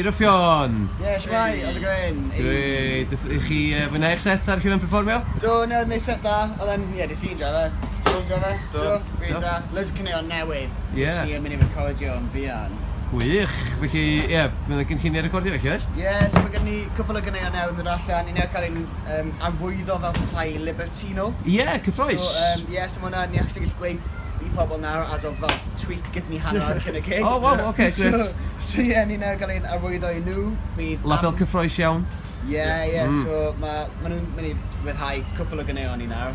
Ruffion! Ie, shwai, how's it going? Great. I chi fyna eich set ar chi fe'n performio? Do, newydd neud set da, oedd yn, ie, di sy'n driver. Sôn driver? Do, really da. Loads o cynnion newydd. Ie. Which ni yn mynd i recordio yn fian. Gwych. Felly, ie, bydd yn gynllunio recordio eich oes? Ie, so mae gen ni cwpl o gynneuon newydd yn dod allan. Ni newydd cael ein arfwyddo fel petai Libertino. Ie, cyffroes. So, ie, so mae hwnna, ni actually gallu gweud I pobl nawr as of fel tweet gyda ni hanner cyn y gig. Oh, wow, okay, great. So ie, ni newydd cael ein arfwyddo I nhw. Label cyffroes iawn. Ie, so ma nhw'n mynd I ryddhau cwpl o gynneuon ni nawr.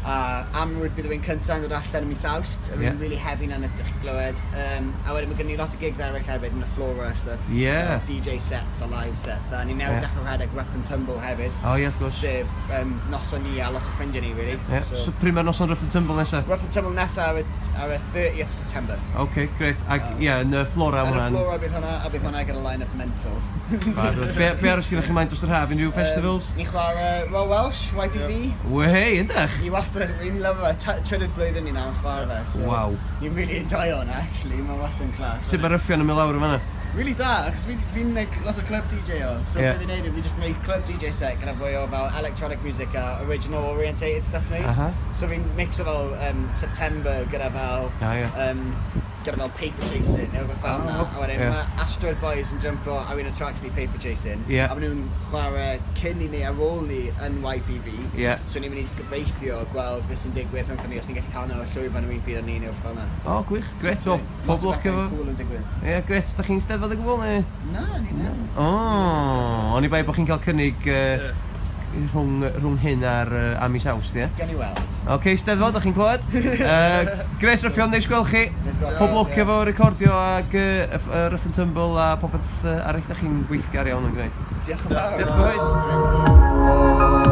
A Amrwyd bydd rwy'n cyntaf yn dod allan yn mis Awst. Rwy'n really heavy na'n ydych glywed. A wedyn mae gen ni lot o gigs eraill hefyd yn y Flora a stuff. DJ sets a live sets. A ni newydd dechrau rhedeg Rough and Tumble hefyd. O ie, wrth gwrs. Sef noson ni a lot o ffrindiau ni, really. So pryd mae'r noson Rough and Tumble nesaf? Rough and Tumble nesaf ar y 30th September. Ok, great. Ac ie, yn y Flora hwnna. Yn y Flora bydd hwnna, a bydd hwnna gyda line-up mental. Be ar ysgyn chi'n maint dros yr haf? Unrhyw festivals? Ni chwarae Royal Welsh, YPV. Wehei, ydych? Ni wastad yn lyfo fe, trydydd blwyddyn ni nawr yn chwarae fe. Wow. Ni'n really enjoy hwnna, actually, mae'n wastad yn clas. Sut mae Ruffion yn mynd lawr o fanna? Really da, achos fi'n gwneud lot o club DJ o. So be fi'n neud fi just wneud club DJ set gyda fwy o fel electronic music a original orientated stuff ni. So fi'n mix o fel September gyda fel gyda fel Paper Chasing, neu beth fel yna. A wedyn mae Asteroid Boys yn jumpo ar un o tracks ni Paper Chasing. A maen nhw'n chwarae cyn I ni ar ôl ni yn YPV. So ni'n mynd I gobeithio gweld beth sy'n digwydd yn ni os ni'n gallu cael nhw y llwyfan yn un pryd â ni neu beth fel yna. O, gwych, gret, wel, pob lwc efo. Cool yn digwydd. Ie, gret, da chi'n steddfod y gwbl neu? Na, ni ddim. O, o'n I bai bod chi'n cael cynnig rhwng hyn ar Amis Awst, ie? Gen I weld. Ok, steddfod, da chi'n clywed? Gret Ruffion, neis gweld chi. Pob lwc efo recordio ag Rough and Tumble a popeth arall da chi'n gweithgar iawn yn gwneud. Diolch yn fawr. Diolch yn fawr.